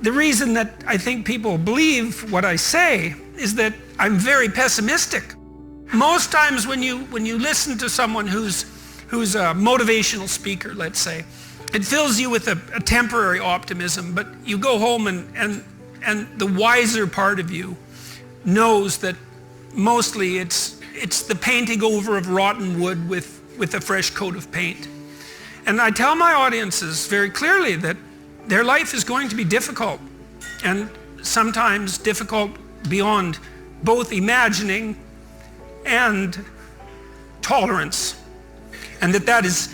the reason that I think people believe what I say is that I'm very pessimistic. Most times when you listen to someone who's a motivational speaker, let's say, it fills you with a temporary optimism, but you go home and the wiser part of you knows that mostly it's the painting over of rotten wood with a fresh coat of paint. And I tell my audiences very clearly that their life is going to be difficult, and sometimes difficult beyond both imagining and tolerance, and that is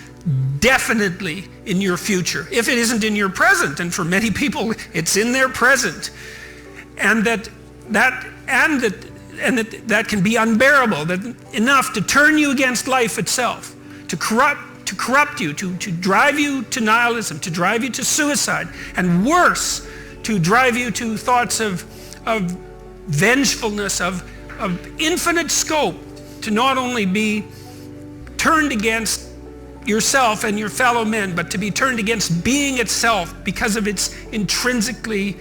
definitely in your future, if it isn't in your present, and for many people it's in their present, and that can be unbearable, that enough to turn you against life itself, to corrupt you, to drive you to nihilism, to drive you to suicide, and worse, to drive you to thoughts of vengefulness, of infinite scope, to not only be turned against yourself and your fellow men, but to be turned against being itself because of its intrinsically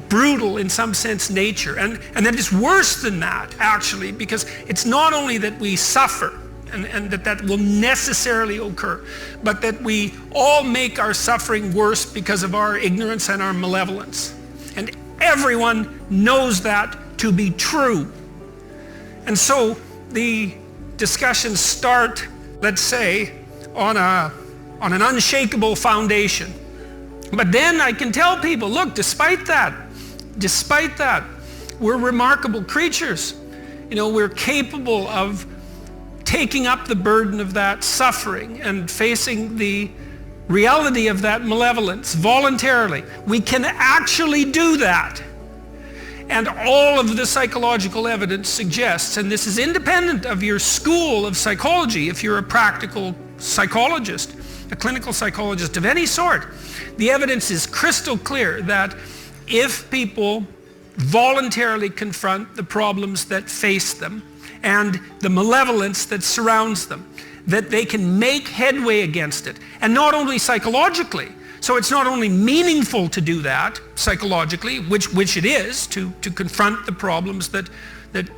brutal, in some sense, nature. And that it's worse than that, actually, because it's not only that we suffer, and that will necessarily occur, but that we all make our suffering worse because of our ignorance and our malevolence. And everyone knows that to be true. And so the discussions start, let's say, on an unshakable foundation. But then I can tell people, look, despite that, we're remarkable creatures. We're capable of taking up the burden of that suffering and facing the reality of that malevolence voluntarily. We can actually do that. And all of the psychological evidence suggests, and this is independent of your school of psychology, if you're a practical psychologist, a clinical psychologist of any sort, the evidence is crystal clear that if people voluntarily confront the problems that face them and the malevolence that surrounds them, that they can make headway against it. And not only psychologically, so it's not only meaningful to do that psychologically, which it is, to confront the problems that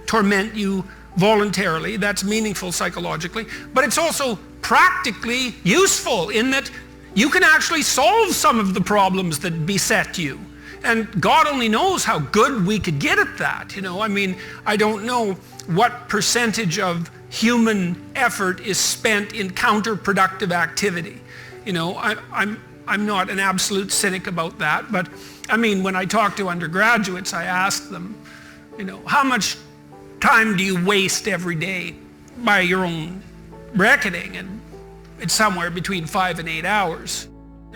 torment you voluntarily, that's meaningful psychologically, but it's also practically useful in that you can actually solve some of the problems that beset you. And God only knows how good we could get at that. I don't know what percentage of human effort is spent in counterproductive activity. I'm not an absolute cynic about that, but when I talk to undergraduates, I ask them, how much time do you waste every day by your own reckoning? And it's somewhere between 5 and 8 hours.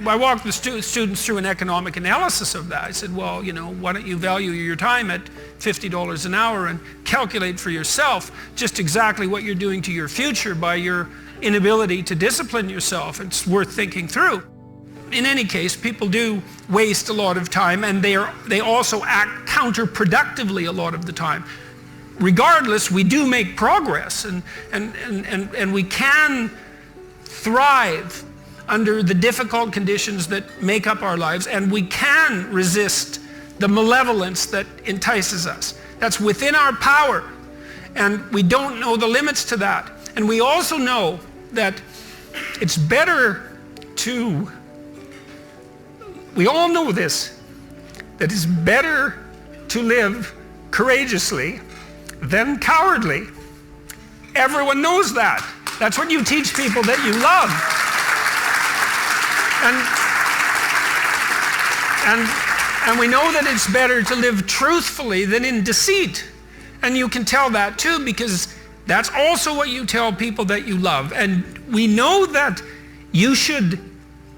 I walked the students through an economic analysis of that. I said, well, why don't you value your time at $50 an hour and calculate for yourself just exactly what you're doing to your future by your inability to discipline yourself. It's worth thinking through. In any case, people do waste a lot of time, and they also act counterproductively a lot of the time. Regardless, we do make progress, and we can thrive under the difficult conditions that make up our lives, and we can resist the malevolence that entices us. That's within our power, and we don't know the limits to that. And we also know that it's better to, we all know this, that it's better to live courageously than cowardly. Everyone knows that. That's what you teach people that you love. And we know that it's better to live truthfully than in deceit. And you can tell that too, because that's also what you tell people that you love. And we know that you should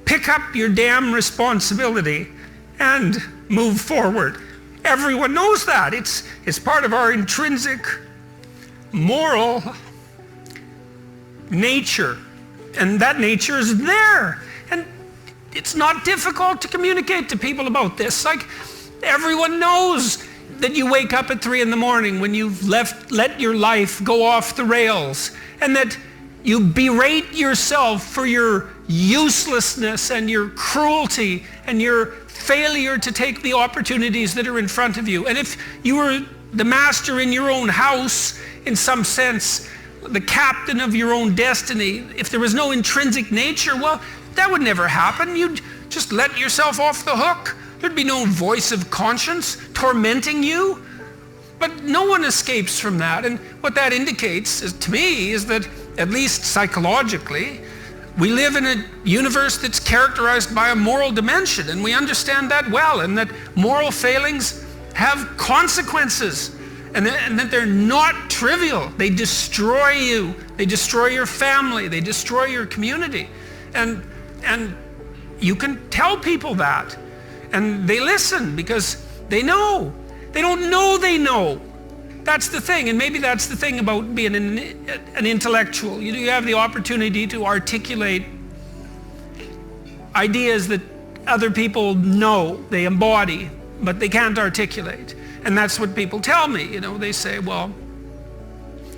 pick up your damn responsibility and move forward. Everyone knows that. It's part of our intrinsic moral nature. And that nature is there. And it's not difficult to communicate to people about this. Like, everyone knows that you wake up at 3 a.m. when you've let your life go off the rails, and that you berate yourself for your uselessness and your cruelty and your failure to take the opportunities that are in front of you. And if you were the master in your own house, in some sense, the captain of your own destiny, if there was no intrinsic nature, well, that would never happen. You'd just let yourself off the hook. There'd be no voice of conscience tormenting you. But no one escapes from that. And what that indicates to me is that, at least psychologically, we live in a universe that's characterized by a moral dimension, and we understand that well, and that moral failings have consequences, and that they're not trivial. They destroy you. They destroy your family. They destroy your community. And you can tell people that, and they listen because they know. They don't know they know. That's the thing, and maybe that's the thing about being an intellectual. You have the opportunity to articulate ideas that other people know, they embody, but they can't articulate. And that's what people tell me. They say, well,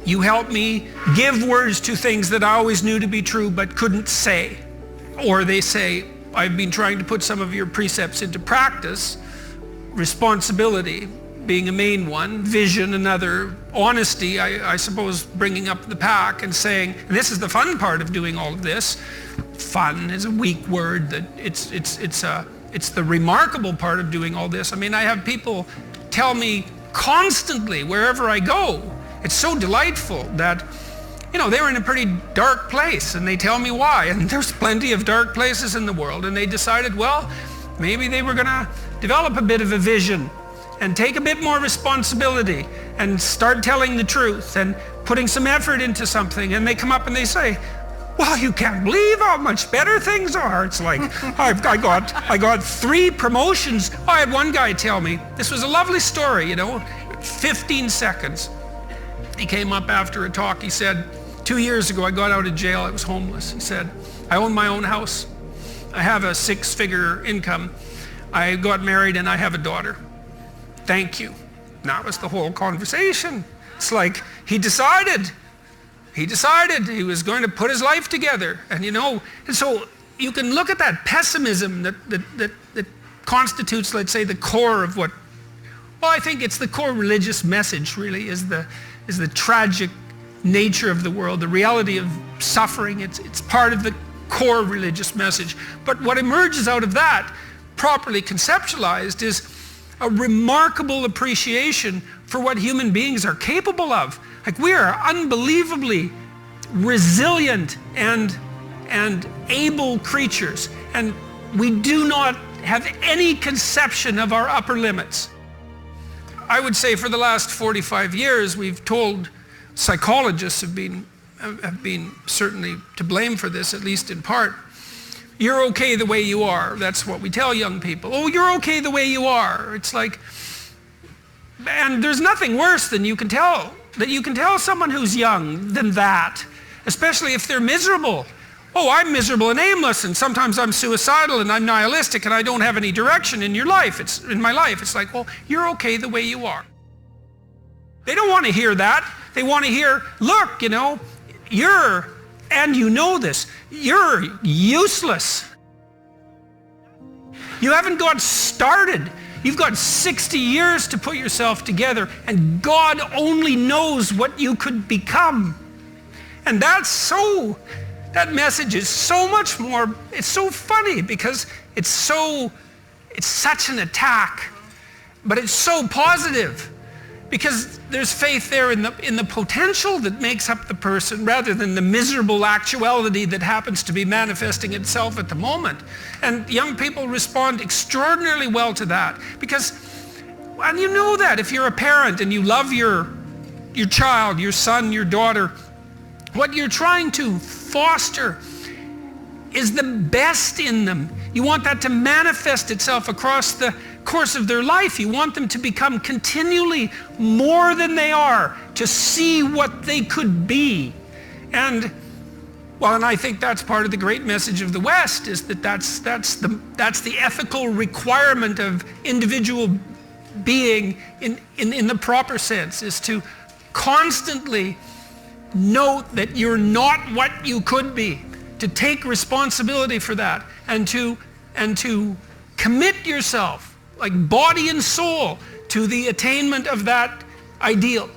you help me give words to things that I always knew to be true but couldn't say. Or they say, I've been trying to put some of your precepts into practice. Responsibility being a main one, vision another, honesty, I suppose, bringing up the pack and saying, and this is the fun part of doing all of this. Fun is a weak word. That it's the remarkable part of doing all this. I mean, I have people tell me constantly wherever I go, it's so delightful that, they were in a pretty dark place, and they tell me why. And there's plenty of dark places in the world, and they decided, well, maybe they were going to develop a bit of a vision and take a bit more responsibility and start telling the truth and putting some effort into something. And they come up and they say, well, you can't believe how much better things are. It's like, I got 3 promotions. I had one guy tell me, this was a lovely story, 15 seconds. He came up after a talk. He said, 2 years ago, I got out of jail. I was homeless. He said, I own my own house. I have a 6-figure income. I got married and I have a daughter. Thank you. And that was the whole conversation. It's like he decided he was going to put his life together. And and so you can look at that pessimism that constitutes, let's say, the core of what, well, I think it's the core religious message really, is the tragic nature of the world, the reality of suffering. It's part of the core religious message. But what emerges out of that, properly conceptualized, is a remarkable appreciation for what human beings are capable of. Like, we are unbelievably resilient and able creatures, and we do not have any conception of our upper limits. I would say for the last 45 years, we've told, psychologists have been certainly to blame for this, at least in part, you're okay the way you are. That's what we tell young people. Oh, you're okay the way you are. It's like, and there's nothing worse than you can tell someone who's young than that, especially if they're miserable. Oh, I'm miserable and aimless, and sometimes I'm suicidal and I'm nihilistic and I don't have any direction in your life. In my life. It's like, well, you're okay the way you are. They don't want to hear that. They want to hear, look, and you know this, you're useless. You haven't got started. You've got 60 years to put yourself together, and God only knows what you could become. And that message is so much more, it's so funny because it's such an attack, but it's so positive. Because there's faith there in the potential that makes up the person rather than the miserable actuality that happens to be manifesting itself at the moment. And young people respond extraordinarily well to that. Because, and you know that if you're a parent and you love your child, your son, your daughter, what you're trying to foster is the best in them. You want that to manifest itself across the course of their life. You want them to become continually more than they are, to see what they could be. And I think that's part of the great message of the West, is that's the ethical requirement of individual being in the proper sense, is to constantly note that you're not what you could be. to take responsibility for that and to commit yourself, like body and soul, to the attainment of that ideal.